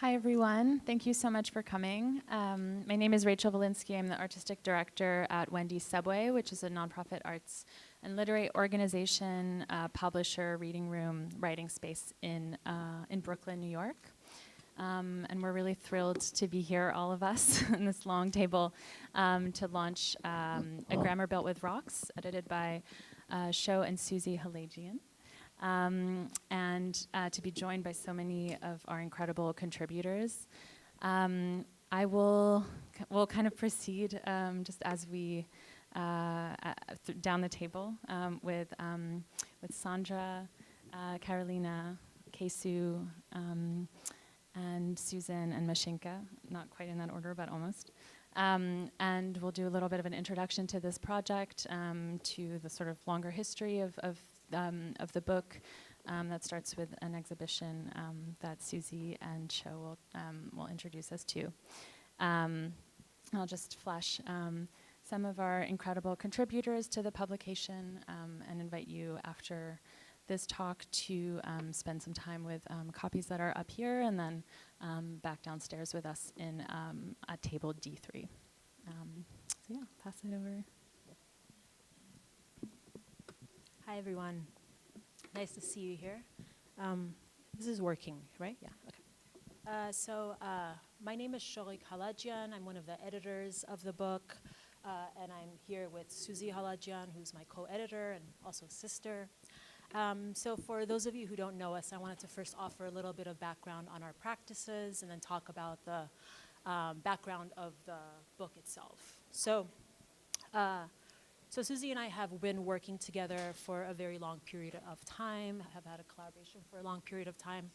Hi, everyone. Thank you so much for coming. My name is Rachel Valinsky. I'm the artistic director at Wendy Subway, which is a nonprofit arts and literary organization, publisher, reading room, writing space in Brooklyn, New York. And we're really thrilled to be here, all of us, in this long table, to launch A Grammar Built with Rocks, edited by Shoghig and Suzy Halajian. And to be joined by so many of our incredible contributors. We'll kind of proceed just as we down the table with Sandra, Carolina Caycedo, and Susan and Mashinka, not quite in that order, but almost. And we'll do a little bit of an introduction to this project, to the sort of longer history of the book that starts with an exhibition that Suzy and Show will introduce us to. I'll just flash some of our incredible contributors to the publication and invite you after this talk to spend some time with copies that are up here and then back downstairs with us in at table D3. So yeah, pass it over. Hi, everyone. Nice to see you here. This is working, right? Yeah, okay. My name is Shoghig Halajian. I'm one of the editors of the book, and I'm here with Suzy Halajian, who's my co-editor and also sister. So for those of you who don't know us, I wanted to first offer a little bit of background on our practices and then talk about the background of the book itself. So Suzy and I have been working together for a very long period of time, have had a collaboration for a long period of time.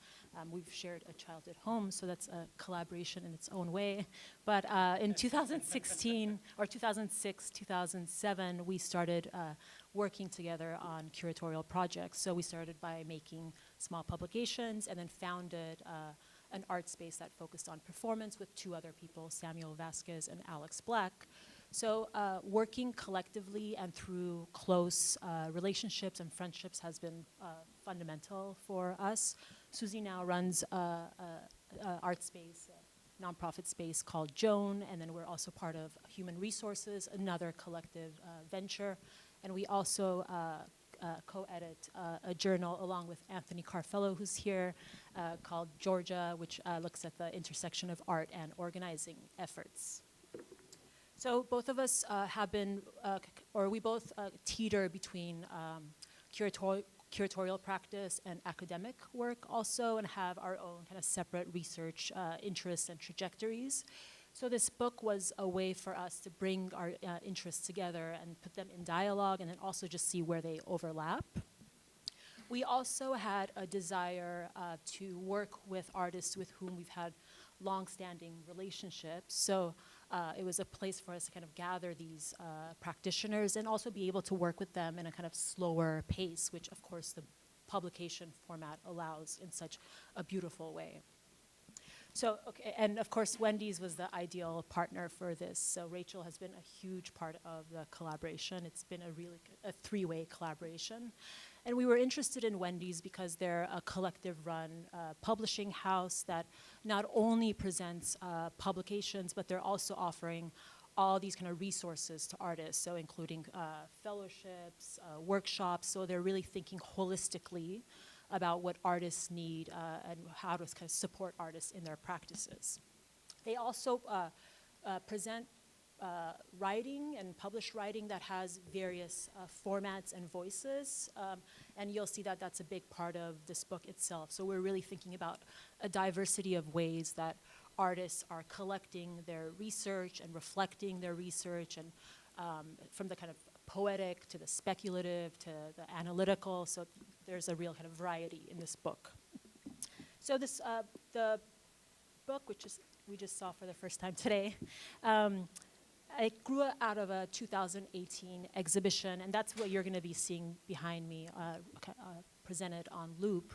We've shared a childhood home, so that's a collaboration in its own way. But in 2016, or 2006, 2007, we started working together on curatorial projects. So we started by making small publications and then founded an art space that focused on performance with two other people, Samuel Vasquez and Alex Black. So working collectively and through close relationships and friendships has been fundamental for us. Suzy now runs a art space, a nonprofit space called Joan, and then we're also part of Human Resources, another collective venture. And we also co-edit a journal along with Anthony Carfello, who's here, called Georgia, which looks at the intersection of art and organizing efforts. So both of us have been, we both teeter between curatorial practice and academic work also, and have our own kind of separate research interests and trajectories. So this book was a way for us to bring our interests together and put them in dialogue, and then also just see where they overlap. We also had a desire to work with artists with whom we've had long-standing relationships. So it was a place for us to kind of gather these practitioners and also be able to work with them in a kind of slower pace, which of course the publication format allows in such a beautiful way. So, okay, and of course Wendy's was the ideal partner for this. So Rachel has been a huge part of the collaboration. It's been a three-way collaboration. And we were interested in Wendy's because they're a collective-run publishing house that not only presents publications, but they're also offering all these kind of resources to artists, so including fellowships, workshops. So they're really thinking holistically about what artists need and how to kind of support artists in their practices. They also present writing and published writing that has various formats and voices, and you'll see that that's a big part of this book itself. So we're really thinking about a diversity of ways that artists are collecting their research and reflecting their research, and from the kind of poetic to the speculative to the analytical. So there's a real kind of variety in this book. So this the book, which we just saw for the first time today, it grew out of a 2018 exhibition, and that's what you're going to be seeing behind me, presented on Loop.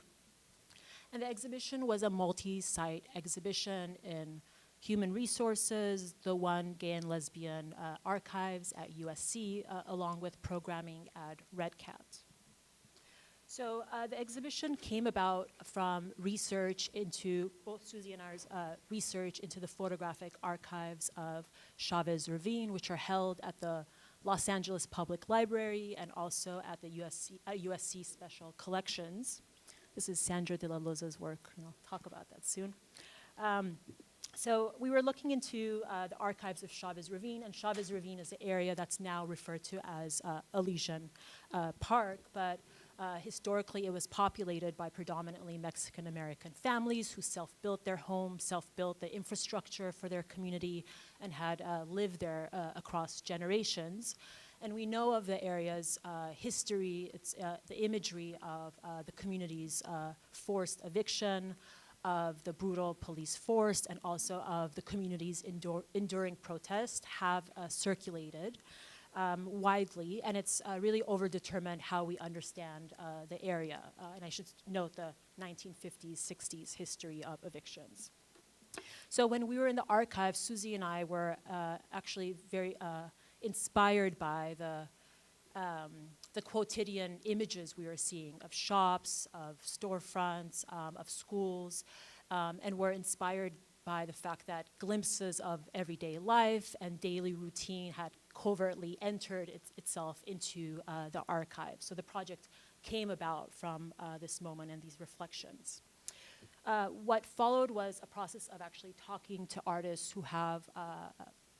And the exhibition was a multi-site exhibition in Human Resources, the one gay and lesbian archives at USC, along with programming at Red Cat. So the exhibition came about from research into, both Suzy and ours, research into the photographic archives of Chavez Ravine, which are held at the Los Angeles Public Library and also at the USC Special Collections. This is Sandra de la Loza's work, and I'll talk about that soon. So we were looking into the archives of Chavez Ravine, and Chavez Ravine is the area that's now referred to as Halajian Park, but historically it was populated by predominantly Mexican-American families who self-built their homes, self-built the infrastructure for their community, and had lived there across generations. And we know of the area's history, it's the imagery of the community's forced eviction, of the brutal police force, and also of the community's enduring protest have circulated widely, and it's really overdetermined how we understand the area. And I should note the 1950s, 60s history of evictions. So when we were in the archive, Suzy and I were actually very inspired by the quotidian images we were seeing of shops, of storefronts, of schools, and were inspired by the fact that glimpses of everyday life and daily routine had covertly entered itself into the archive. So the project came about from this moment and these reflections. What followed was a process of actually talking to artists who have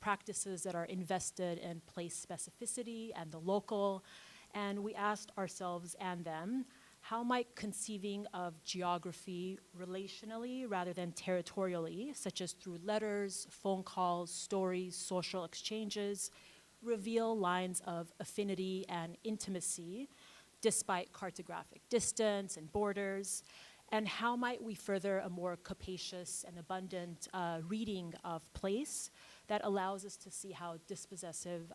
practices that are invested in place specificity and the local, and we asked ourselves and them, how might conceiving of geography relationally rather than territorially, such as through letters, phone calls, stories, social exchanges, reveal lines of affinity and intimacy despite cartographic distance and borders? And how might we further a more capacious and abundant reading of place that allows us to see how dispossessive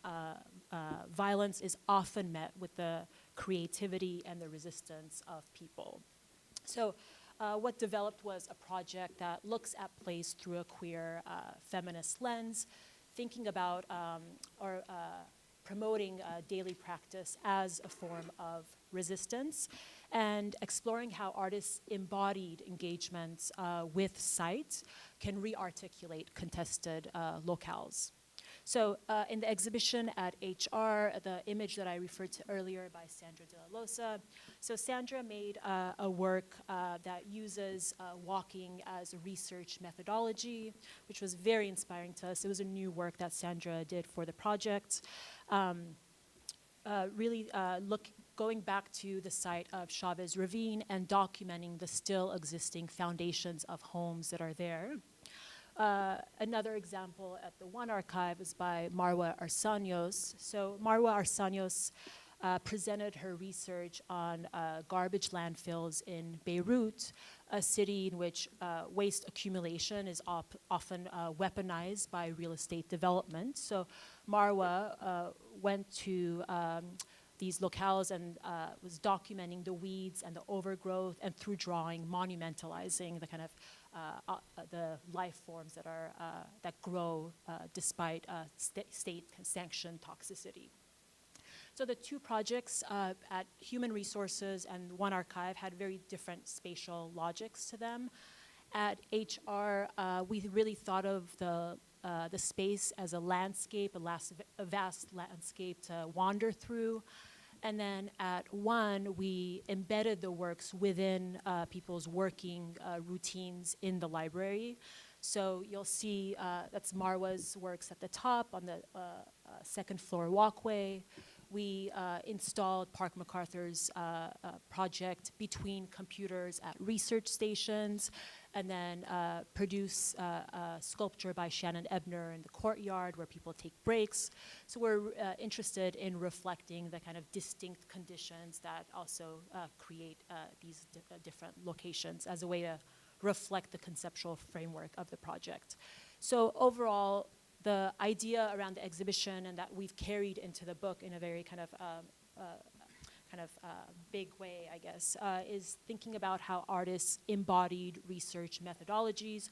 violence is often met with the creativity and the resistance of people? So what developed was a project that looks at place through a queer feminist lens, thinking about or promoting daily practice as a form of resistance, and exploring how artists' embodied engagements with sites can re-articulate contested locales. So in the exhibition at HR, the image that I referred to earlier by Sandra de la Loza, so Sandra made a work that uses walking as a research methodology, which was very inspiring to us. It was a new work that Sandra did for the project. Going back to the site of Chavez Ravine and documenting the still existing foundations of homes that are there. Another example at the One Archive is by Marwa Arsanios. So Marwa Arsanios presented her research on garbage landfills in Beirut, a city in which waste accumulation is often weaponized by real estate development. So Marwa went to these locales and was documenting the weeds and the overgrowth, and through drawing, monumentalizing the kind of the life forms that are that grow despite state-sanctioned toxicity. So the two projects at Human Resources and One Archive had very different spatial logics to them. At HR, we really thought of the space as a landscape, a vast landscape to wander through. And then at One, we embedded the works within people's working routines in the library. So you'll see that's Marwa's works at the top on the second floor walkway. We installed Park MacArthur's project between computers at research stations, and then produce a sculpture by Shannon Ebner in the courtyard where people take breaks. So we're interested in reflecting the kind of distinct conditions that also create these different locations as a way to reflect the conceptual framework of the project. So overall, the idea around the exhibition, and that we've carried into the book in a very kind of big way, I guess, is thinking about how artists' embodied research methodologies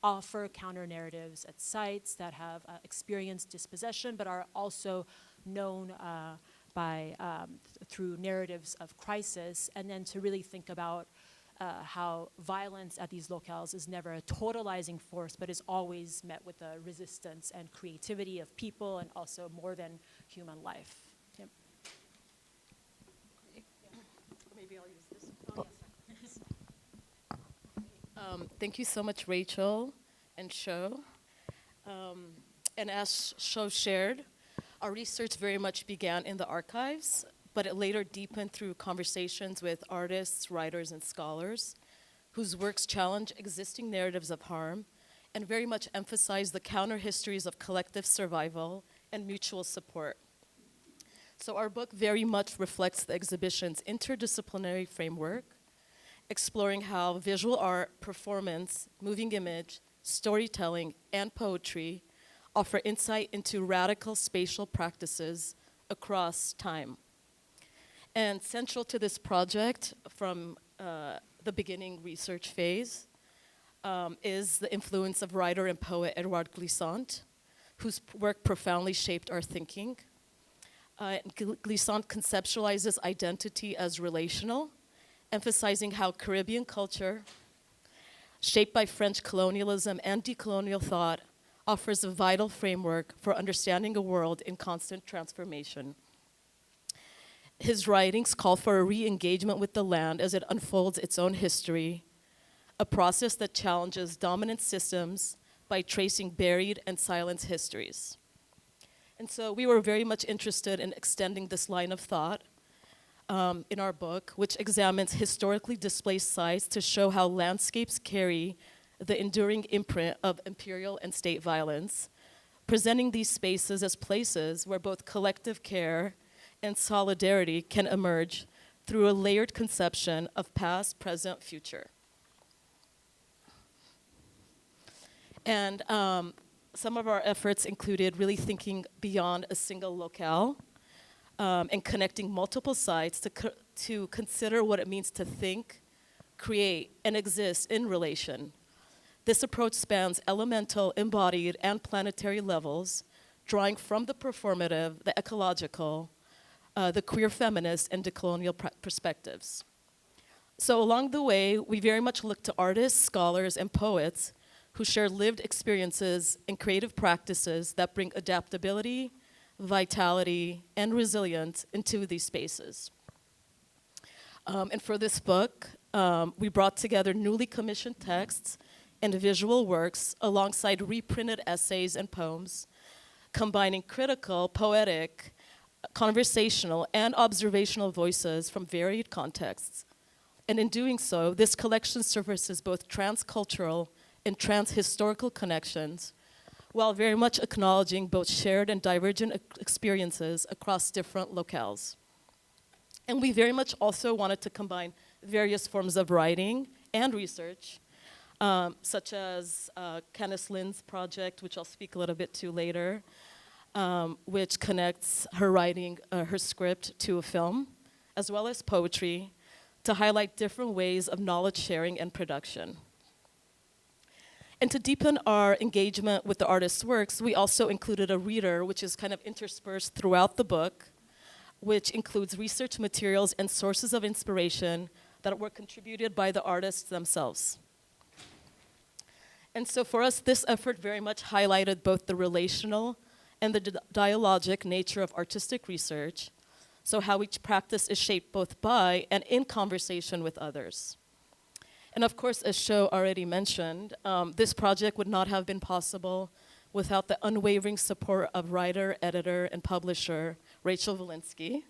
offer counter-narratives at sites that have experienced dispossession, but are also known through narratives of crisis, and then to really think about how violence at these locales is never a totalizing force, but is always met with the resistance and creativity of people, and also more than human life. Yep. Maybe I'll use this. Oh, yes. Thank you so much, Rachel and Sho. And as Sho shared, our research very much began in the archives, but it later deepened through conversations with artists, writers, and scholars whose works challenge existing narratives of harm and very much emphasize the counter-histories of collective survival and mutual support. So our book very much reflects the exhibition's interdisciplinary framework, exploring how visual art, performance, moving image, storytelling, and poetry offer insight into radical spatial practices across time. And central to this project from the beginning research phase is the influence of writer and poet Edouard Glissant, whose work profoundly shaped our thinking. Glissant conceptualizes identity as relational, emphasizing how Caribbean culture, shaped by French colonialism and decolonial thought, offers a vital framework for understanding a world in constant transformation. His writings call for a re-engagement with the land as it unfolds its own history, a process that challenges dominant systems by tracing buried and silenced histories. And so we were very much interested in extending this line of thought in our book, which examines historically displaced sites to show how landscapes carry the enduring imprint of imperial and state violence, presenting these spaces as places where both collective care and solidarity can emerge through a layered conception of past, present, future. And some of our efforts included really thinking beyond a single locale and connecting multiple sites to consider what it means to think, create, and exist in relation. This approach spans elemental, embodied, and planetary levels, drawing from the performative, the ecological, the queer feminist, and decolonial perspectives. So along the way, we very much look to artists, scholars, and poets who share lived experiences and creative practices that bring adaptability, vitality, and resilience into these spaces. And for this book, we brought together newly commissioned texts and visual works alongside reprinted essays and poems, combining critical, poetic, conversational, and observational voices from varied contexts. And in doing so, this collection surfaces both transcultural and transhistorical connections, while very much acknowledging both shared and divergent experiences across different locales. And we very much also wanted to combine various forms of writing and research, such as Candice Lynn's project, which I'll speak a little bit to later, which connects her writing, her script to a film, as well as poetry, to highlight different ways of knowledge sharing and production. And to deepen our engagement with the artist's works, we also included a reader, which is kind of interspersed throughout the book, which includes research materials and sources of inspiration that were contributed by the artists themselves. And so for us, this effort very much highlighted both the relational and the dialogic nature of artistic research, so how each practice is shaped both by and in conversation with others. And of course, as Sho already mentioned, this project would not have been possible without the unwavering support of writer, editor, and publisher Rachel Walensky,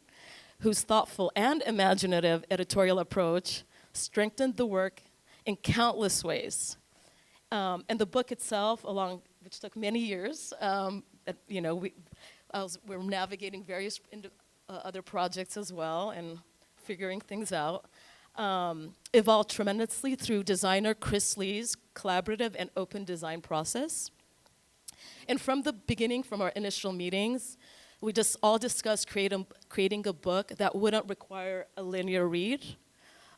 whose thoughtful and imaginative editorial approach strengthened the work in countless ways. And the book itself, which took many years, we were navigating various other projects as well and figuring things out. Evolved tremendously through designer Chris Lee's collaborative and open design process. And from the beginning, from our initial meetings, we just all discussed creating a book that wouldn't require a linear read,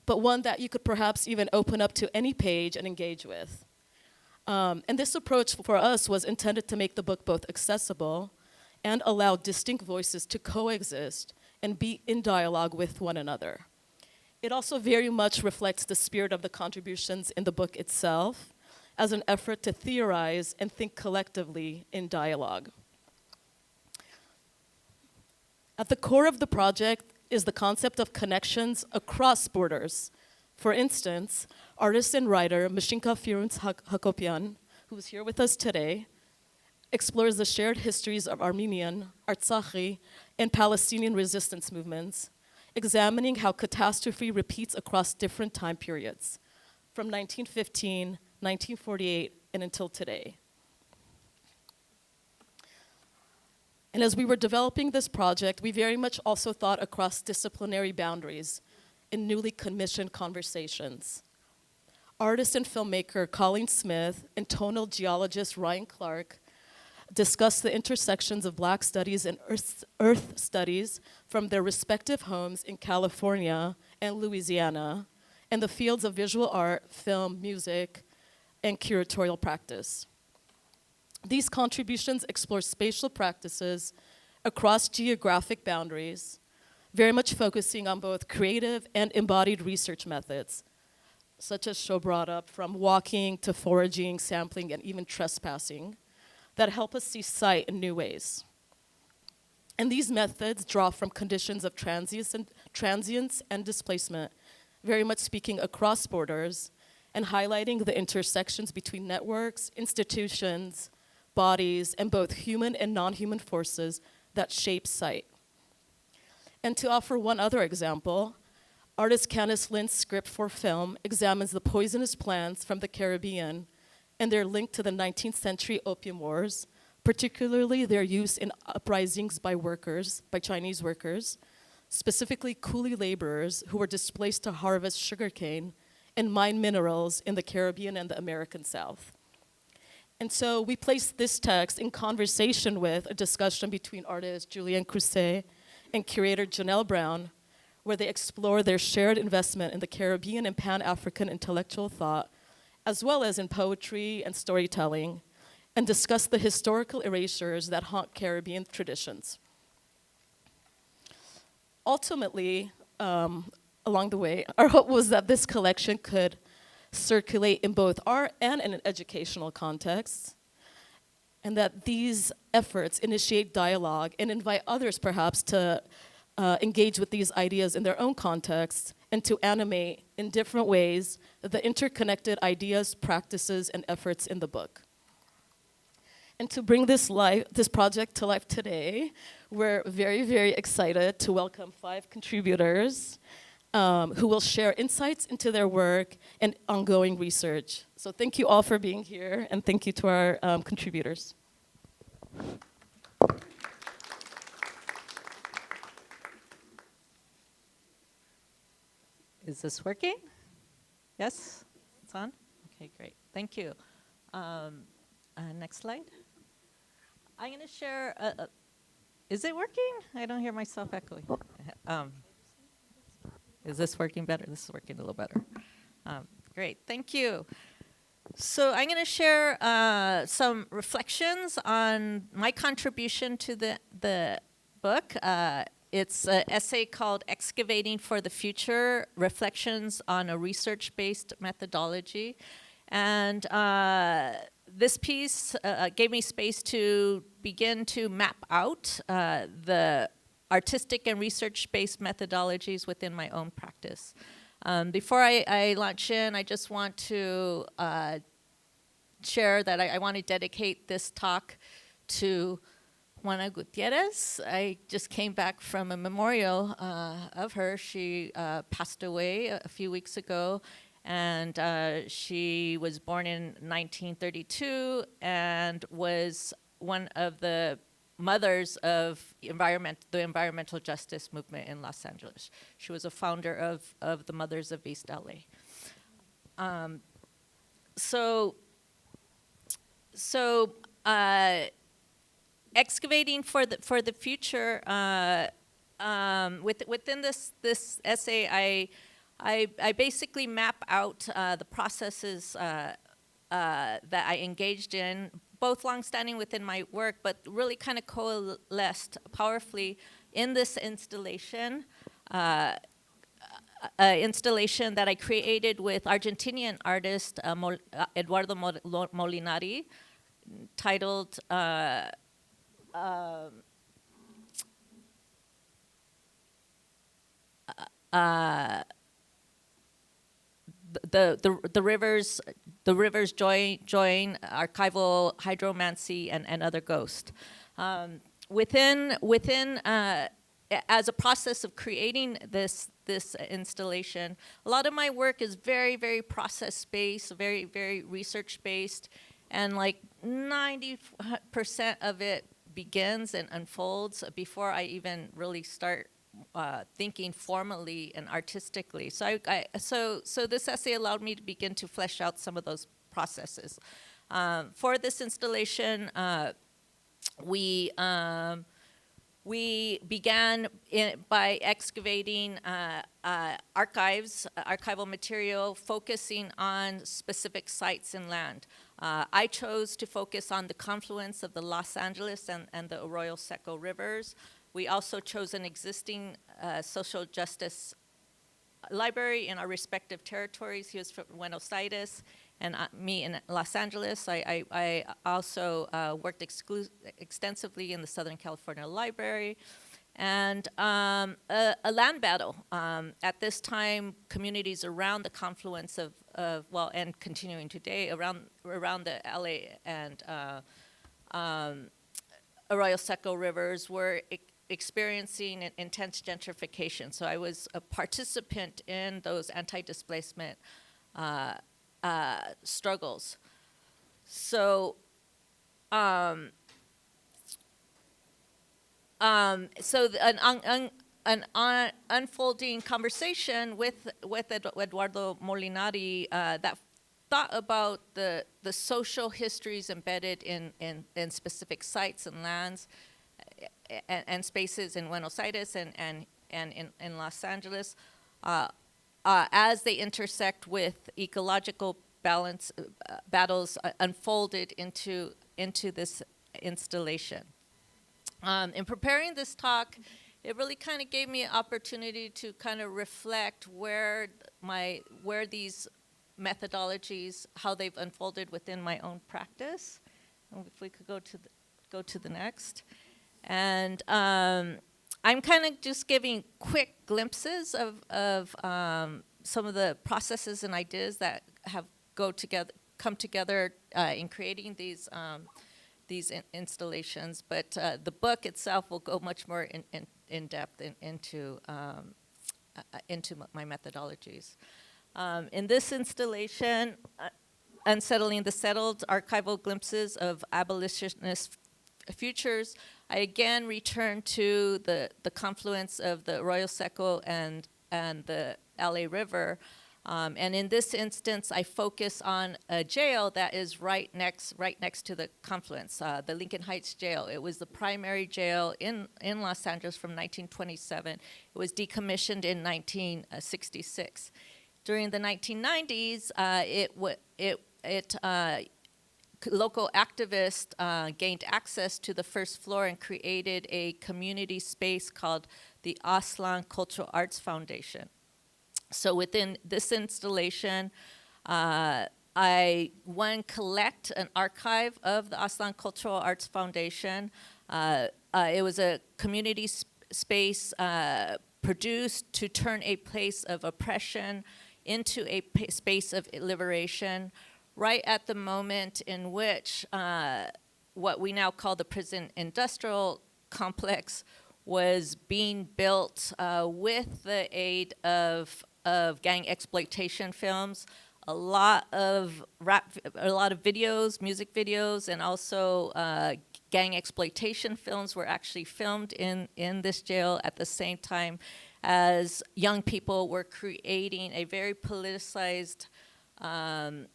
but one that you could perhaps even open up to any page and engage with. And this approach for us was intended to make the book both accessible and allow distinct voices to coexist and be in dialogue with one another. It also very much reflects the spirit of the contributions in the book itself as an effort to theorize and think collectively in dialogue. At the core of the project is the concept of connections across borders. For instance, artist and writer Mashinka Firunts Hakopian, who is here with us today, explores the shared histories of Armenian, Artsakhi, and Palestinian resistance movements, examining how catastrophe repeats across different time periods, from 1915, 1948, and until today. And as we were developing this project, we very much also thought across disciplinary boundaries in newly commissioned conversations. Artist and filmmaker Colleen Smith and tonal geologist Ryan Clark discussed the intersections of Black studies and earth studies from their respective homes in California and Louisiana, and the fields of visual art, film, music, and curatorial practice. These contributions explore spatial practices across geographic boundaries, very much focusing on both creative and embodied research methods, such as Sho brought up, from walking to foraging, sampling, and even trespassing, that help us see sight in new ways. And these methods draw from conditions of transience and displacement, very much speaking across borders, and highlighting the intersections between networks, institutions, bodies, and both human and non-human forces that shape sight. And to offer one other example, artist Candice Lynn's script for film examines the poisonous plants from the Caribbean and their link to the 19th century opium wars, particularly their use in uprisings by Chinese workers, specifically coolie laborers who were displaced to harvest sugarcane and mine minerals in the Caribbean and the American South. And so we placed this text in conversation with a discussion between artist Julian Crousset and curator Janelle Brown, where they explore their shared investment in the Caribbean and Pan-African intellectual thought, as well as in poetry and storytelling, and discuss the historical erasures that haunt Caribbean traditions. Ultimately, along the way, our hope was that this collection could circulate in both art and in an educational context, and that these efforts initiate dialogue and invite others perhaps to engage with these ideas in their own context and to animate in different ways the interconnected ideas, practices, and efforts in the book. And to bring this project to life today, we're very, very excited to welcome 5 contributors who will share insights into their work and ongoing research. So thank you all for being here, and thank you to our contributors. Is this working? Yes? It's on? Okay, great. Thank you. Next slide. I'm going to share. Is it working? I don't hear myself echoing. Is this working better? This is working a little better. Great. Thank you. So I'm going to share some reflections on my contribution to the book. It's an essay called Excavating for the Future, Reflections on a Research-Based Methodology. And this piece gave me space to begin to map out the artistic and research-based methodologies within my own practice. Before I launch in, I just want to share that I want to dedicate this talk to Juana Gutierrez. I just came back from a memorial of her. She passed away a few weeks ago, and she was born in 1932 and was one of the mothers of the environmental justice movement in Los Angeles. She was a founder of the Mothers of East LA. Excavating for the future. Within this essay, I basically map out the processes that I engaged in, both longstanding within my work, but really kind of coalesced powerfully in this installation, installation that I created with Argentinian artist Eduardo Molinari, titled the rivers join archival hydromancy and other ghosts. Within as a process of creating this installation, a lot of my work is very process based, very research based, and like 90% of it begins and unfolds before I even really start thinking formally and artistically. So so this essay allowed me to begin to flesh out some of those processes. For this installation, we began by excavating archival material, focusing on specific sites and land. I chose to focus on the confluence of the Los Angeles and the Arroyo Seco rivers. We also chose an existing social justice library in our respective territories. He was from Buenos Aires, and me in Los Angeles. I also worked extensively in the Southern California Library. And a land battle. At this time, communities around the confluence of well, and continuing today, around the LA and Arroyo Seco rivers were experiencing intense gentrification. So I was a participant in those anti-displacement struggles. So, an unfolding conversation with Eduardo Molinari that thought about the social histories embedded in specific sites and lands and spaces in Buenos Aires and in Los Angeles, as they intersect with ecological battles unfolded into this installation. In preparing this talk, it really kind of gave me an opportunity to kind of reflect where these methodologies, how they've unfolded within my own practice. And if we could go to the next. And I'm kind of just giving quick glimpses of some of the processes and ideas that have come together in creating these installations. But the book itself will go much more in depth into my methodologies. In this installation, Unsettling the Settled, Archival Glimpses of Abolitionist Futures, I again return to the confluence of the Arroyo Seco and the LA River. And in this instance, I focus on a jail that is right next to the confluence, the Lincoln Heights Jail. It was the primary jail in Los Angeles from 1927. It was decommissioned in 1966. During the 1990s, local activists gained access to the first floor and created a community space called the Aslan Cultural Arts Foundation. So within this installation, I collect an archive of the Aslan Cultural Arts Foundation. It was a community space produced to turn a place of oppression into a space of liberation, right at the moment in which what we now call the prison industrial complex was being built with the aid of gang exploitation films, a lot of videos, music videos, and also gang exploitation films were actually filmed in this jail at the same time as young people were creating a very politicized and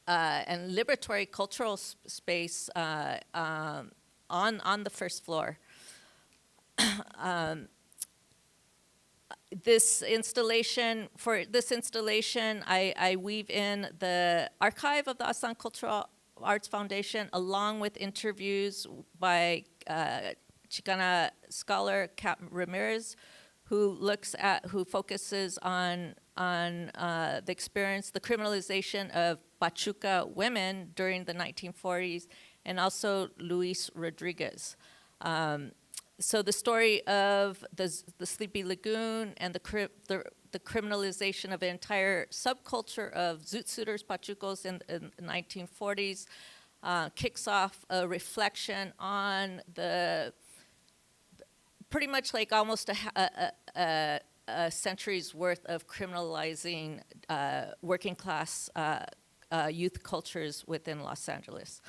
liberatory cultural space on the first floor. For this installation, I weave in the archive of the Aslan Cultural Arts Foundation along with interviews by Chicana scholar Kat Ramirez, who focuses on the experience, the criminalization of Pachuca women during the 1940s, and also Luis Rodriguez. So the story of the Sleepy Lagoon and the criminalization of an entire subculture of Zoot Suiters, Pachucos in the 1940s kicks off a reflection on the pretty much like almost a century's worth of criminalizing working class youth cultures within Los Angeles.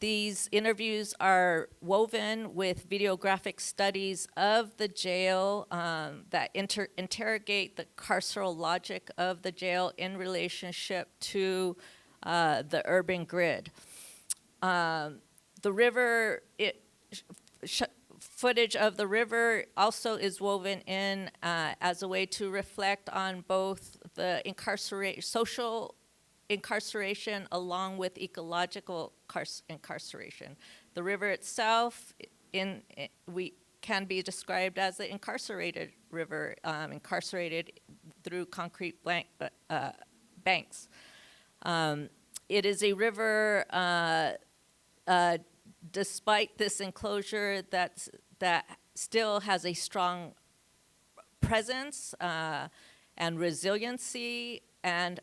These interviews are woven with videographic studies of the jail that interrogate the carceral logic of the jail in relationship to the urban grid. The river, footage of the river also is woven in as a way to reflect on both the social incarceration along with ecological incarceration. The river itself can be described as an incarcerated river, incarcerated through concrete banks. It is a river, despite this enclosure, that still has a strong presence and resiliency, and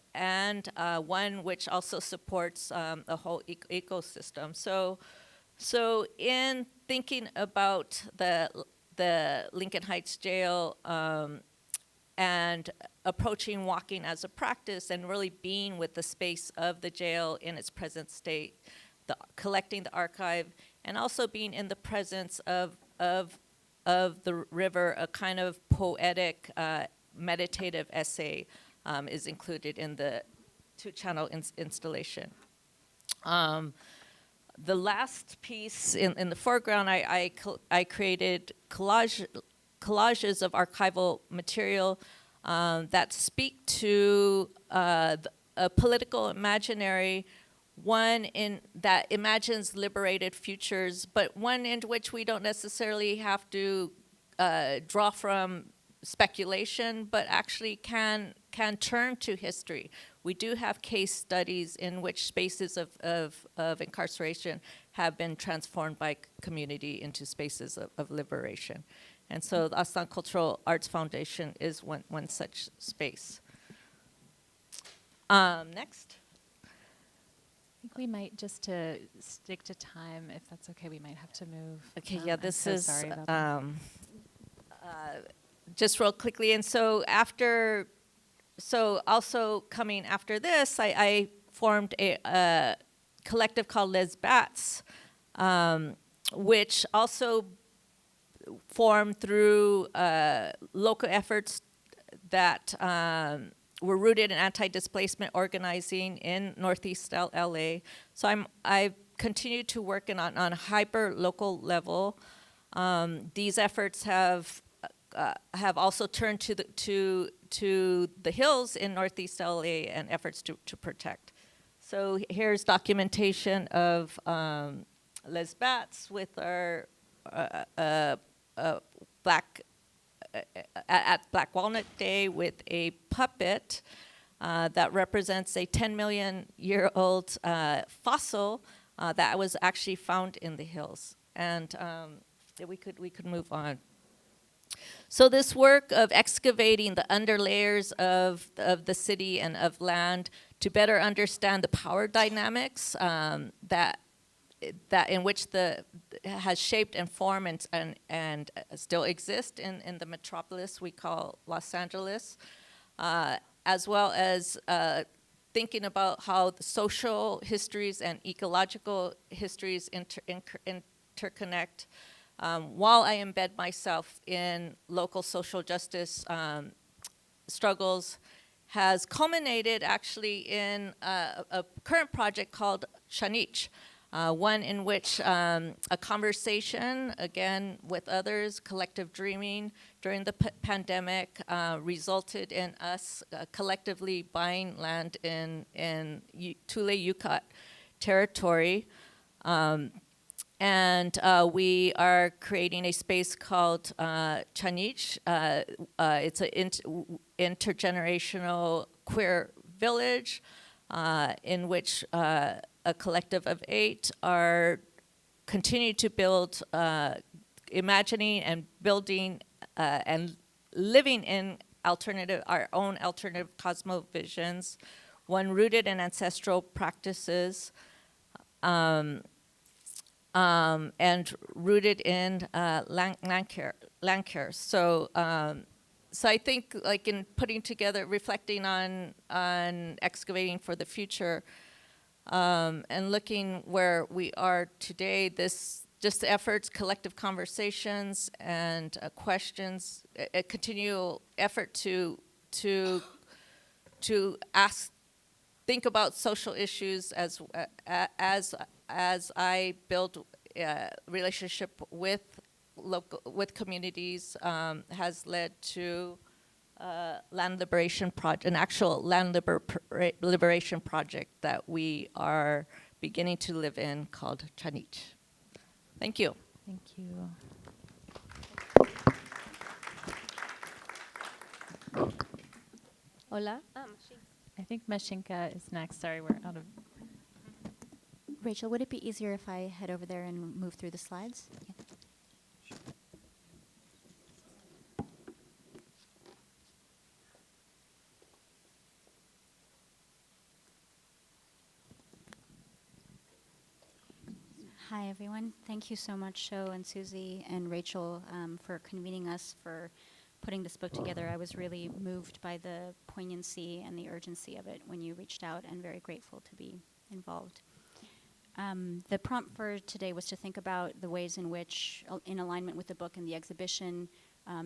one which also supports a whole ecosystem. So in thinking about the Lincoln Heights Jail and approaching walking as a practice and really being with the space of the jail in its present state, collecting the archive, and also being in the presence of the river, a kind of poetic, meditative essay is included in the two-channel installation. The last piece in the foreground, I created collages of archival material that speak to a political imaginary, one that imagines liberated futures, but one in which we don't necessarily have to draw from speculation, but actually can turn to history. We do have case studies in which spaces of incarceration have been transformed by community into spaces of liberation. And so the Aztlan Cultural Arts Foundation is one such space. Next. I think we might, just to stick to time, if that's okay, we might have to move. Okay, yeah, this I'm so is sorry about that. Just real quickly. And so also coming after this, I formed a collective called Les Bats, which also formed through local efforts that were rooted in anti-displacement organizing in Northeast LA. So I've continued to work on a hyper-local level. These efforts have also turned to the hills in Northeast LA and efforts to protect. So here's documentation of Les Bats with our at Black Walnut Day with a puppet that represents a 10 million year old fossil that was actually found in the hills. And we could move on. So this work of excavating the underlayers of the city and of land to better understand the power dynamics that in which has shaped and formed and still exist in the metropolis we call Los Angeles, as well as thinking about how the social histories and ecological histories interconnect. While I embed myself in local social justice struggles, has culminated actually in a current project called Shanich, one in which a conversation, again with others, collective dreaming during the pandemic, resulted in us collectively buying land in Tule Yucat territory. and we are creating a space called Chanich. It's an intergenerational queer village in which a collective of 8 are continue to build, imagining and building and living in our own alternative cosmovisions, one rooted in ancestral practices, and rooted in land care. So I think, like, in putting together, reflecting on excavating for the future, and looking where we are today, just efforts, collective conversations, and questions, a continual effort to think about social issues as I build relationship with communities, has led to land liberation an actual land liberation project that we are beginning to live in called Chanich. Thank you. Thank you. Hola. I think Mashinka is next. Sorry, we're out of. Rachel, would it be easier if I head over there and move through the slides? Yeah. Hi, everyone. Thank you so much, Sho and Suzy and Rachel, for convening us, for putting this book together. I was really moved by the poignancy and the urgency of it when you reached out, and very grateful to be involved. The prompt for today was to think about the ways in which, in alignment with the book and the exhibition,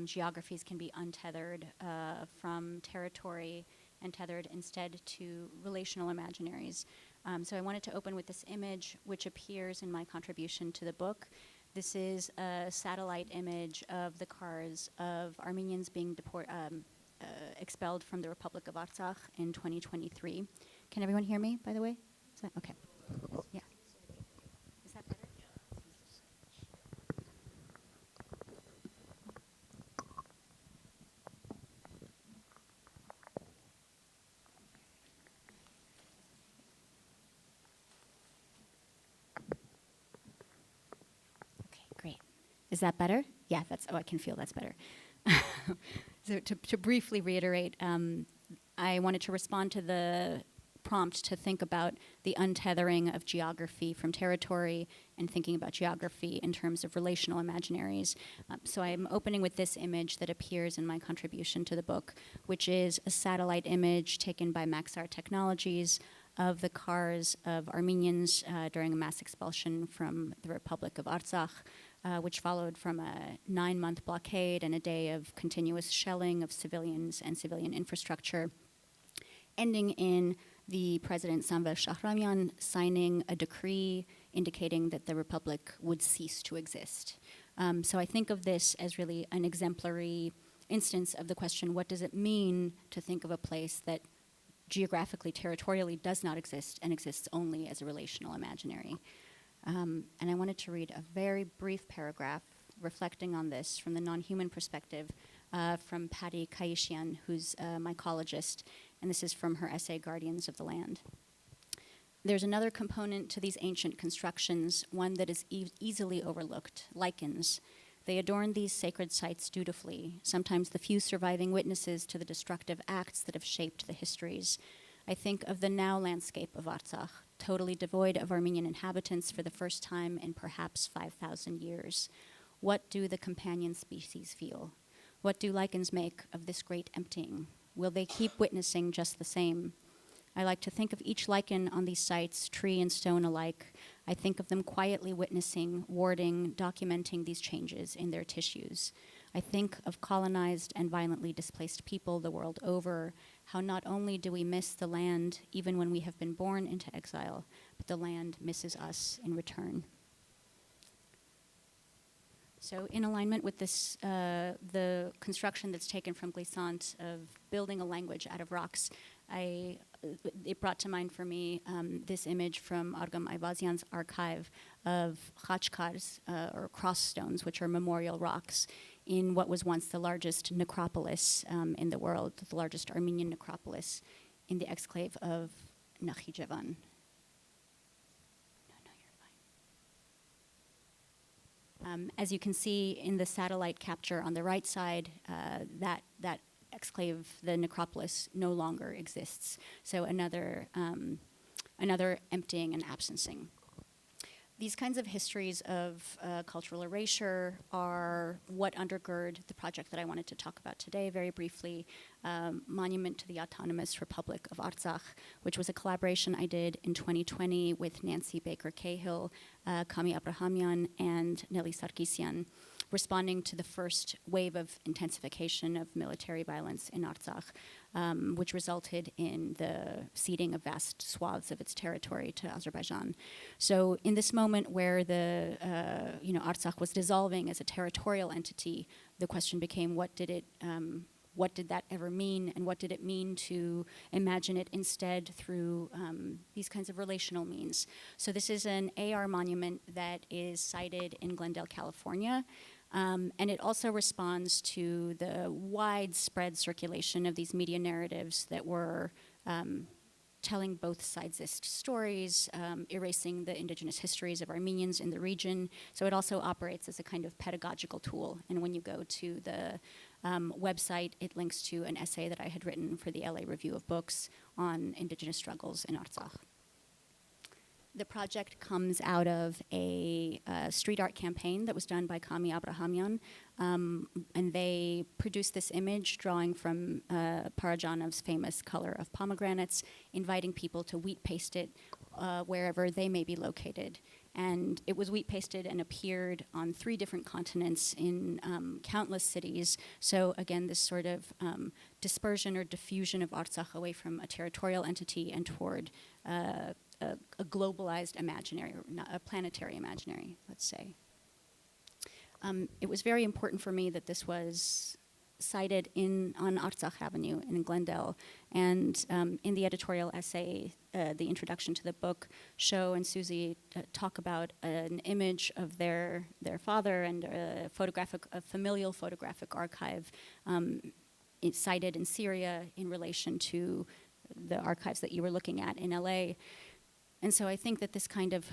geographies can be untethered from territory and tethered instead to relational imaginaries. So I wanted to open with this image, which appears in my contribution to the book. This is a satellite image of the cars of Armenians being expelled from the Republic of Artsakh in 2023. Can everyone hear me, by the way? Is that okay? Yeah. Is that better? Okay, great. Is that better? Yeah, I can feel that's better. So to briefly reiterate, I wanted to respond to the prompt to think about the untethering of geography from territory and thinking about geography in terms of relational imaginaries. So I'm opening with this image that appears in my contribution to the book, which is a satellite image taken by Maxar Technologies of the cars of Armenians during a mass expulsion from the Republic of Artsakh, which followed from a 9-month blockade and a day of continuous shelling of civilians and civilian infrastructure, ending in the President Samvel Shahramian signing a decree indicating that the Republic would cease to exist. So I think of this as really an exemplary instance of the question, what does it mean to think of a place that geographically, territorially does not exist and exists only as a relational imaginary? And I wanted to read a very brief paragraph reflecting on this from the non-human perspective from Patty Caycedo, who's a mycologist, and this is from her essay, Guardians of the Land. There's another component to these ancient constructions, one that is easily overlooked, lichens. They adorn these sacred sites dutifully, sometimes the few surviving witnesses to the destructive acts that have shaped the histories. I think of the now landscape of Artsakh, totally devoid of Armenian inhabitants for the first time in perhaps 5,000 years. What do the companion species feel? What do lichens make of this great emptying? Will they keep witnessing just the same? I like to think of each lichen on these sites, tree and stone alike. I think of them quietly witnessing, warding, documenting these changes in their tissues. I think of colonized and violently displaced people the world over, how not only do we miss the land even when we have been born into exile, but the land misses us in return. So in alignment with this, the construction that's taken from Glissant of building a language out of rocks, it brought to mind for me this image from Argham Ayvazian's archive of khachkars, or cross stones, which are memorial rocks, in what was once the largest necropolis in the world, the largest Armenian necropolis in the exclave of Nakhichevan. As you can see in the satellite capture on the right side, that exclave, the necropolis, no longer exists. So another emptying and absencing. These kinds of histories of cultural erasure are what undergird the project that I wanted to talk about today very briefly, Monument to the Autonomous Republic of Artsakh, which was a collaboration I did in 2020 with Nancy Baker Cahill, Kami Abrahamian, and Nelly Sarkisian, responding to the first wave of intensification of military violence in Artsakh, which resulted in the ceding of vast swaths of its territory to Azerbaijan. So in this moment where the Artsakh was dissolving as a territorial entity, the question became, what did that ever mean, and what did it mean to imagine it instead through these kinds of relational means? So this is an AR monument that is sited in Glendale, California. And it also responds to the widespread circulation of these media narratives that were telling both sidesist stories, erasing the indigenous histories of Armenians in the region. So it also operates as a kind of pedagogical tool. And when you go to the website, it links to an essay that I had written for the LA Review of Books on indigenous struggles in Artsakh. The project comes out of a street art campaign that was done by Kami Abrahamian, and they produced this image drawing from Parajanov's famous color of pomegranates, inviting people to wheat paste it wherever they may be located. And it was wheat pasted and appeared on 3 different continents in countless cities. So again, this sort of dispersion or diffusion of Artsakh away from a territorial entity and toward a globalized imaginary, or not a planetary imaginary, let's say. It was very important for me that this was cited on Artsakh Avenue in Glendale. And in the editorial essay, the introduction to the book, Sho and Suzy talk about an image of their father and a familial photographic archive cited in Syria in relation to the archives that you were looking at in LA. And so I think that this kind of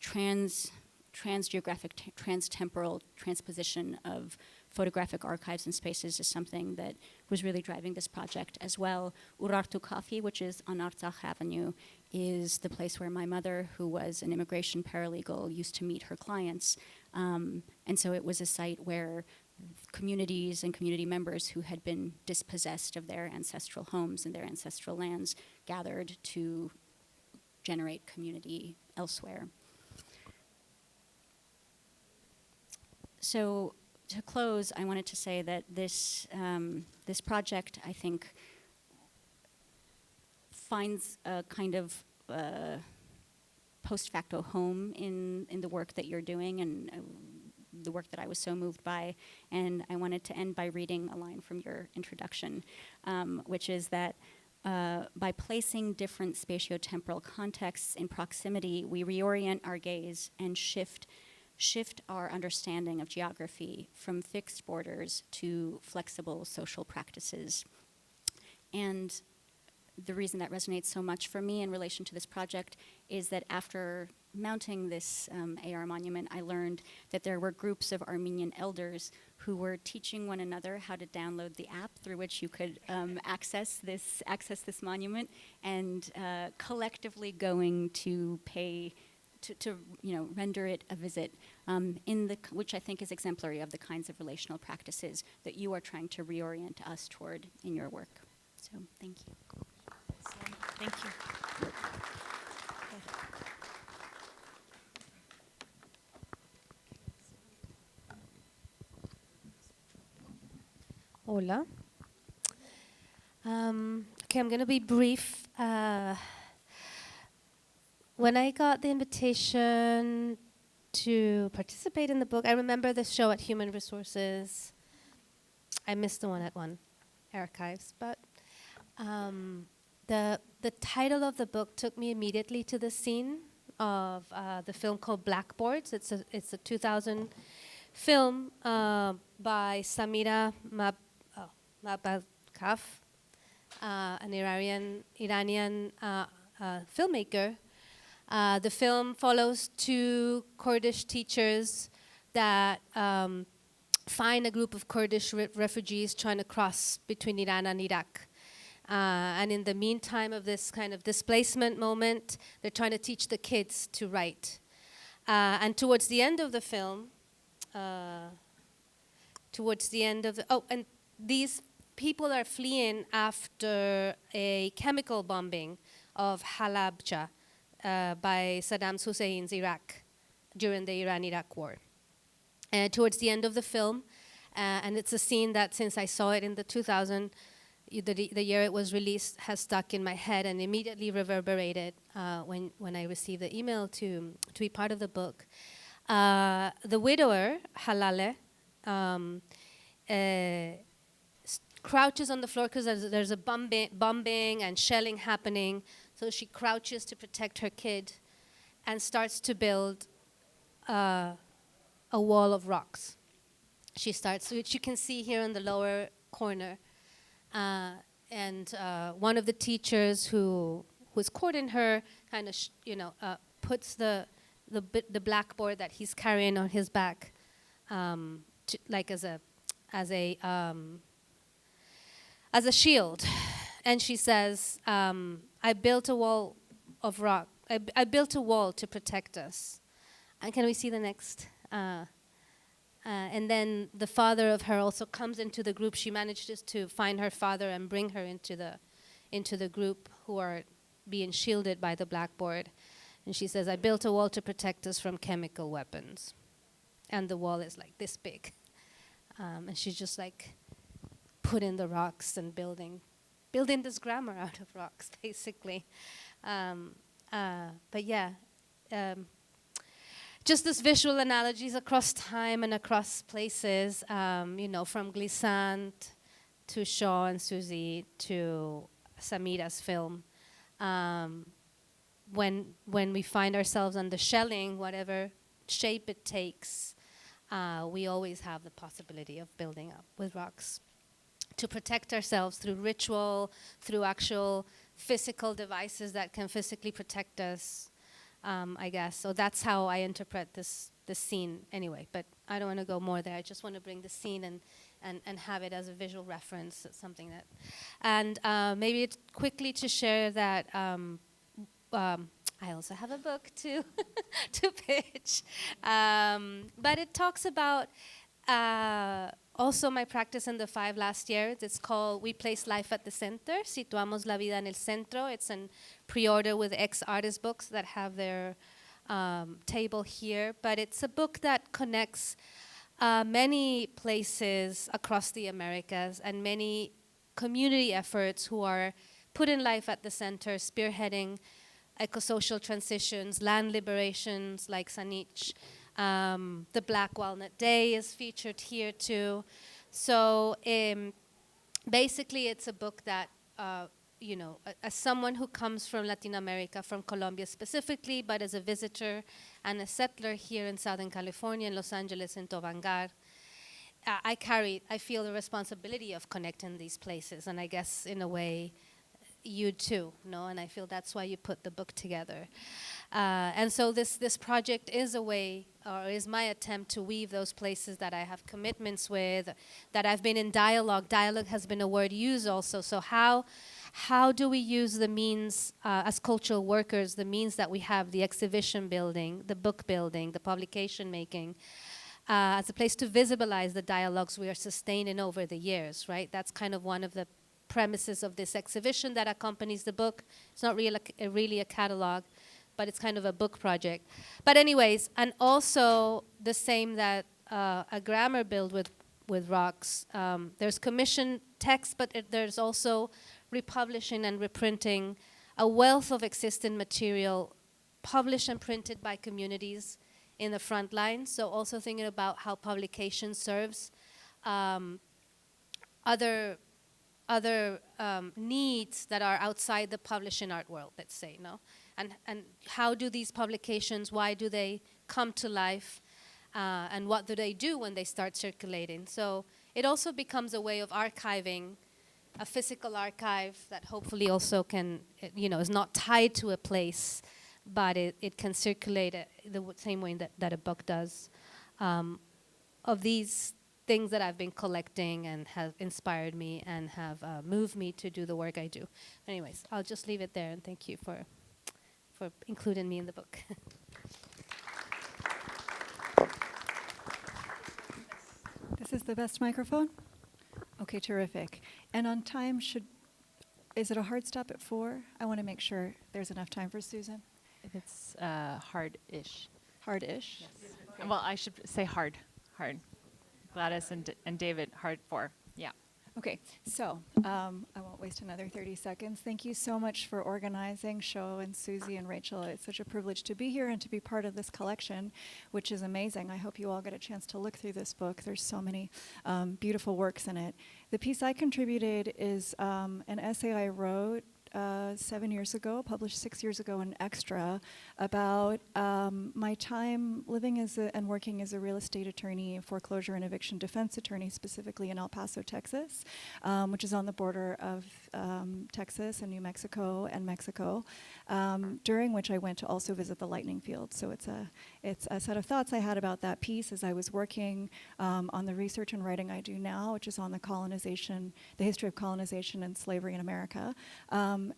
transgeographic, transtemporal transposition of photographic archives and spaces is something that was really driving this project as well. Urartu Coffee, which is on Artsakh Avenue, is the place where my mother, who was an immigration paralegal, used to meet her clients. And so it was a site where communities and community members who had been dispossessed of their ancestral homes and their ancestral lands gathered to generate community elsewhere. So to close, I wanted to say that this project, I think, finds a kind of post facto home in the work that you're doing and the work that I was so moved by. And I wanted to end by reading a line from your introduction, which is that by placing different spatiotemporal contexts in proximity, we reorient our gaze and shift our understanding of geography from fixed borders to flexible social practices. And the reason that resonates so much for me in relation to this project is that after mounting this AR monument, I learned that there were groups of Armenian elders who were teaching one another how to download the app through which you could access this monument, and collectively going to pay to render it a visit, which I think is exemplary of the kinds of relational practices that you are trying to reorient us toward in your work. So thank you. Thank you. Hola. Okay, I'm going to be brief. When I got the invitation to participate in the book, I remember the show at Human Resources. I missed the one at One Archives, but the title of the book took me immediately to the scene of the film called Blackboards. It's a 2000 film by Samira Mabakaf, an Iranian filmmaker. The film follows two Kurdish teachers that find a group of Kurdish refugees trying to cross between Iran and Iraq. And in the meantime of this kind of displacement moment, they're trying to teach the kids to write. And towards the end of the film, and these people are fleeing after a chemical bombing of Halabja by Saddam Hussein's Iraq during the Iran-Iraq war. And towards the end of the film, and it's a scene that since I saw it in the 2000, the year it was released, has stuck in my head and immediately reverberated when I received the email to be part of the book. The widower, Halale, crouches on the floor because there's a bombing and shelling happening. So she crouches to protect her kid and starts to build a wall of rocks. She starts, which you can see here in the lower corner. And one of the teachers who's courting her kind of, puts the blackboard that he's carrying on his back, like as a shield. And she says, I built a wall of rock. I built a wall to protect us. And can we see the next? And then the father of her also comes into the group. She manages to find her father and bring her into the group who are being shielded by the blackboard. And she says, I built a wall to protect us from chemical weapons. And the wall is like this big. And she's just like putting the rocks and building this grammar out of rocks, basically. But yeah, just this visual analogies across time and across places, from Glissant to Shaw and Suzy to Samira's film. When we find ourselves under shelling, whatever shape it takes, we always have the possibility of building up with rocks to protect ourselves through ritual, through actual physical devices that can physically protect us, I guess. So that's how I interpret this scene anyway, but I don't want to go more there. I just want to bring the scene and have it as a visual reference. It's something that, and maybe quickly to share that I also have a book to pitch, but it talks about also my practice in the 5 last years. It's called We Place Life at the Center, Situamos la Vida en el Centro. It's in pre-order with ex-artist books that have their table here, but it's a book that connects many places across the Americas and many community efforts who are putting life at the center, spearheading eco-social transitions, land liberations like Sanich. The Black Walnut Day is featured here too. So basically it's a book that, as someone who comes from Latin America, from Colombia specifically, but as a visitor and a settler here in Southern California, in Los Angeles, in Tobangar, I feel the responsibility of connecting these places, and I guess in a way, you too, no? And I feel that's why you put the book together. And so this project is a way, or is my attempt to weave those places that I have commitments with, that I've been in dialogue. Dialogue has been a word used also. So how do we use the means, as cultural workers, the means that we have, the exhibition building, the book building, the publication making, as a place to visibilize the dialogues we are sustaining over the years, right? That's kind of one of the premises of this exhibition that accompanies the book. It's not really a catalog, but it's kind of a book project. But anyways, and also the same that a grammar build with rocks. There's commissioned text, but there's also republishing and reprinting a wealth of existing material published and printed by communities in the front line. So also thinking about how publication serves other other needs that are outside the publishing art world, let's say, no? And how do these publications, why do they come to life? And what do they do when they start circulating? So it also becomes a way of archiving, a physical archive that hopefully also can, is not tied to a place, but it can circulate the same way that a book does. Of these things that I've been collecting and have inspired me and have moved me to do the work I do. Anyways, I'll just leave it there, and thank you for including me in the book. This is the best microphone? Okay, terrific. And on time, is it a hard stop at 4? I want to make sure there's enough time for Susan. It's hard-ish. Hard-ish? Yes. Okay. Well, I should say hard. Gladys and David, hard 4. Yeah. Okay, so I won't waste another 30 seconds. Thank you so much for organizing, Sho and Suzy and Rachel. It's such a privilege to be here and to be part of this collection, which is amazing. I hope you all get a chance to look through this book. There's so many beautiful works in it. The piece I contributed is an essay I wrote 7 years ago, published 6 years ago in Extra, about my time living and working as a real estate attorney, foreclosure and eviction defense attorney, specifically in El Paso, Texas, which is on the border of Texas and New Mexico and Mexico, during which I went to also visit the lightning field. So it's a set of thoughts I had about that piece as I was working on the research and writing I do now, which is on the history of colonization and slavery in America.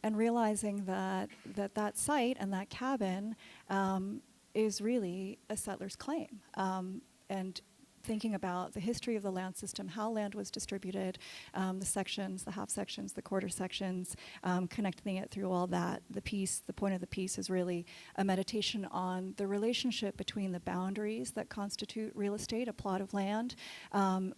And realizing that site and that cabin is really a settler's claim. And thinking about the history of the land system, how land was distributed, the sections, the half sections, the quarter sections, connecting it through all that. The point of the piece is really a meditation on the relationship between the boundaries that constitute real estate, a plot of land, and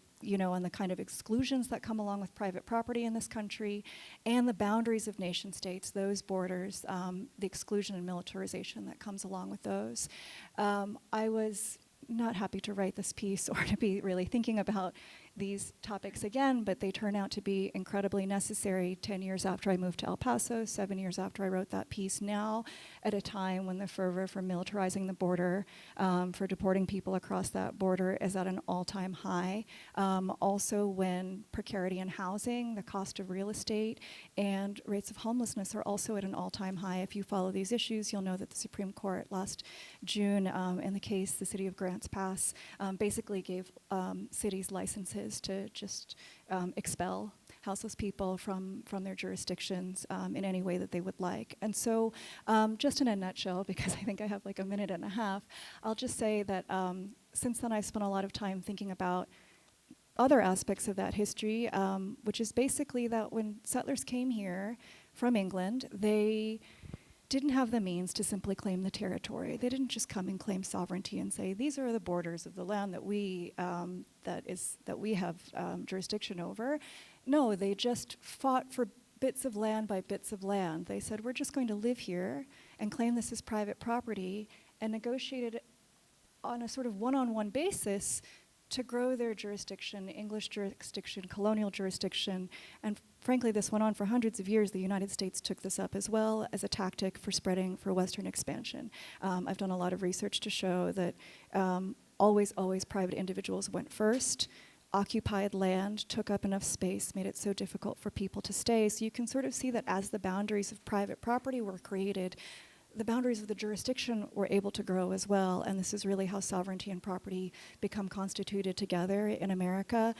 the kind of exclusions that come along with private property in this country, and the boundaries of nation states, those borders, the exclusion and militarization that comes along with those. I was not happy to write this piece or to be really thinking about these topics again, but they turn out to be incredibly necessary 10 years after I moved to El Paso, 7 years after I wrote that piece, now at a time when the fervor for militarizing the border, for deporting people across that border is at an all-time high. Also when precarity in housing, the cost of real estate, and rates of homelessness are also at an all-time high. If you follow these issues, you'll know that the Supreme Court last June, in the case, the city of Grants Pass, basically gave cities licenses to just expel houseless people from their jurisdictions in any way that they would like. And so just in a nutshell, because I think I have like a minute and a half, I'll just say that since then I've spent a lot of time thinking about other aspects of that history, which is basically that when settlers came here from England, they didn't have the means to simply claim the territory. They didn't just come and claim sovereignty and say, these are the borders of the land that we have jurisdiction over. No, they just fought for bits of land by bits of land. They said, we're just going to live here and claim this as private property, and negotiated on a sort of one-on-one basis to grow their jurisdiction, English jurisdiction, colonial jurisdiction, and frankly, this went on for hundreds of years. The United States took this up as well as a tactic for spreading for Western expansion. I've done a lot of research to show that always private individuals went first. Occupied land took up enough space, made it so difficult for people to stay. So you can sort of see that as the boundaries of private property were created, the boundaries of the jurisdiction were able to grow as well, and this is really how sovereignty and property become constituted together in America.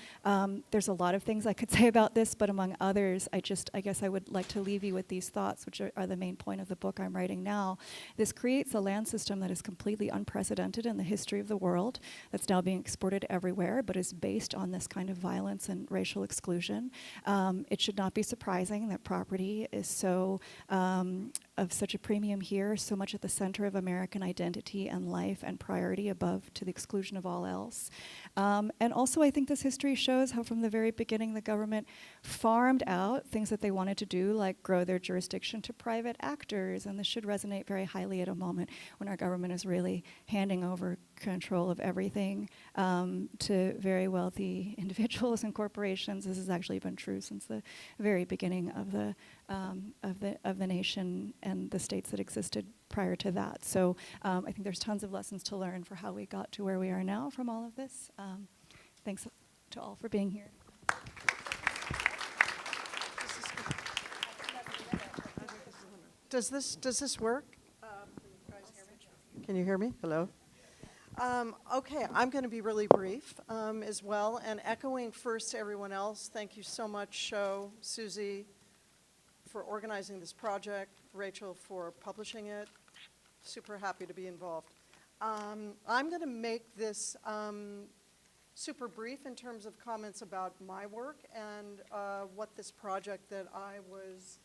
There's a lot of things I could say about this, but among others, I guess I would like to leave you with these thoughts, which are the main point of the book I'm writing now. This creates a land system that is completely unprecedented in the history of the world, that's now being exported everywhere, but is based on this kind of violence and racial exclusion. It should not be surprising that property is so of such a premium here, so much at the center of American identity and life and priority above to the exclusion of all else. And also I think this history shows how from the very beginning the government farmed out things that they wanted to do, like grow their jurisdiction to private actors, and this should resonate very highly at a moment when our government is really handing over control of everything, to very wealthy individuals and corporations. This has actually been true since the very beginning of the nation and the states that existed prior to that. So I think there's tons of lessons to learn for how we got to where we are now from all of this. Thanks to all for being here. Does this work? Can you hear me? Hello? Okay, I'm going to be really brief as well, and echoing first to everyone else, thank you so much, Sho, Suzy, for organizing this project, Rachel for publishing it. Super happy to be involved. I'm going to make this super brief in terms of comments about my work and what this project that I was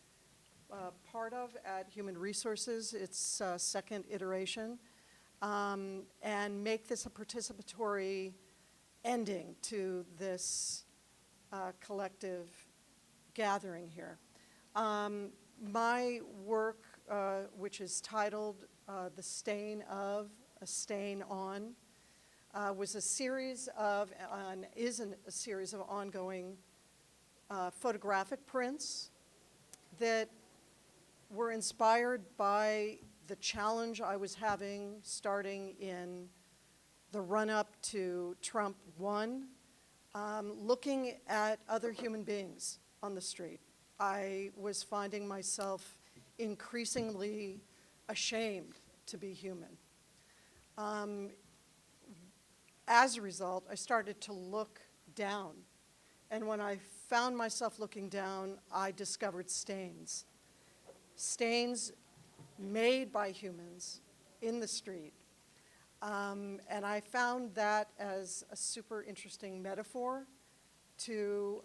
part of at Human Resources, its second iteration, and make this a participatory ending to this collective gathering here. My work, which is titled The Stain of, A Stain On, was a series of, a series of ongoing photographic prints that were inspired by the challenge I was having starting in the run-up to Trump 1, looking at other human beings on the street. I was finding myself increasingly ashamed to be human. As a result, I started to look down. And when I found myself looking down, I discovered stains. Stains made by humans in the street. And I found that as a super interesting metaphor to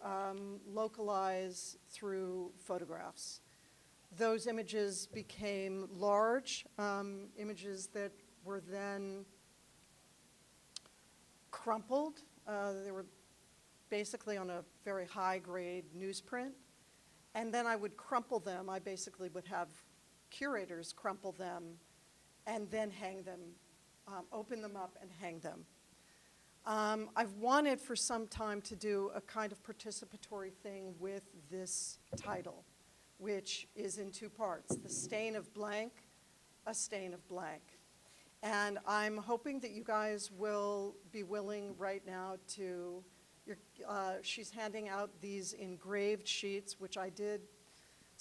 localize through photographs. Those images became large, images that were then crumpled. They were basically on a very high-grade newsprint. And then I would crumple them. I basically would have curators crumple them and then hang them, open them up and hang them. I've wanted for some time to do a kind of participatory thing with this title, which is in two parts, The Stain of Blank, A Stain of Blank. And I'm hoping that you guys will be willing right now to, she's handing out these engraved sheets, which I did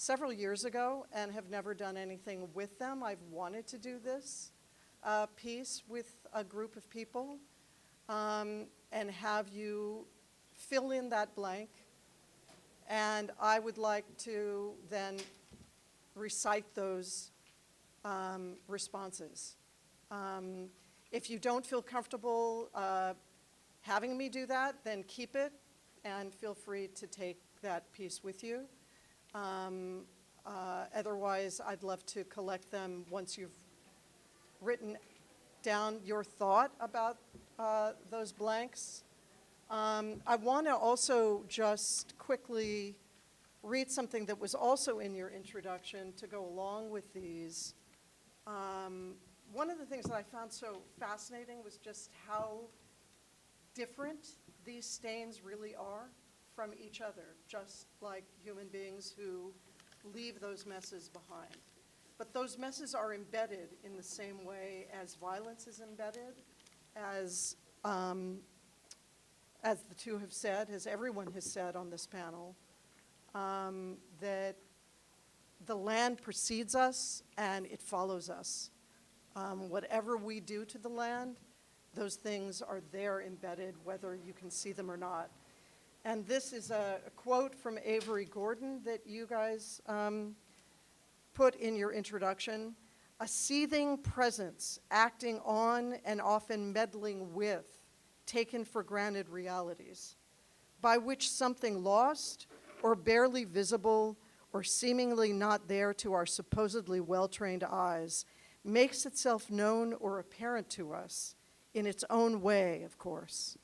several years ago and have never done anything with them. I've wanted to do this piece with a group of people and have you fill in that blank. And I would like to then recite those responses. If you don't feel comfortable having me do that, then keep it and feel free to take that piece with you. Otherwise, I'd love to collect them once you've written down your thought about those blanks. I want to also just quickly read something that was also in your introduction to go along with these. One of the things that I found so fascinating was just how different these stains really are from each other, just like human beings who leave those messes behind. But those messes are embedded in the same way as violence is embedded, as the two have said, as everyone has said on this panel, that the land precedes us and it follows us. Whatever we do to the land, those things are there embedded, whether you can see them or not. And this is a quote from Avery Gordon that you guys put in your introduction. A seething presence acting on and often meddling with taken for granted realities, by which something lost or barely visible or seemingly not there to our supposedly well-trained eyes makes itself known or apparent to us in its own way, of course.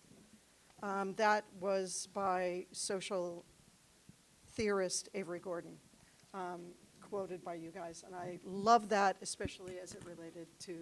That was by social theorist Avery Gordon, quoted by you guys. And I love that, especially as it related to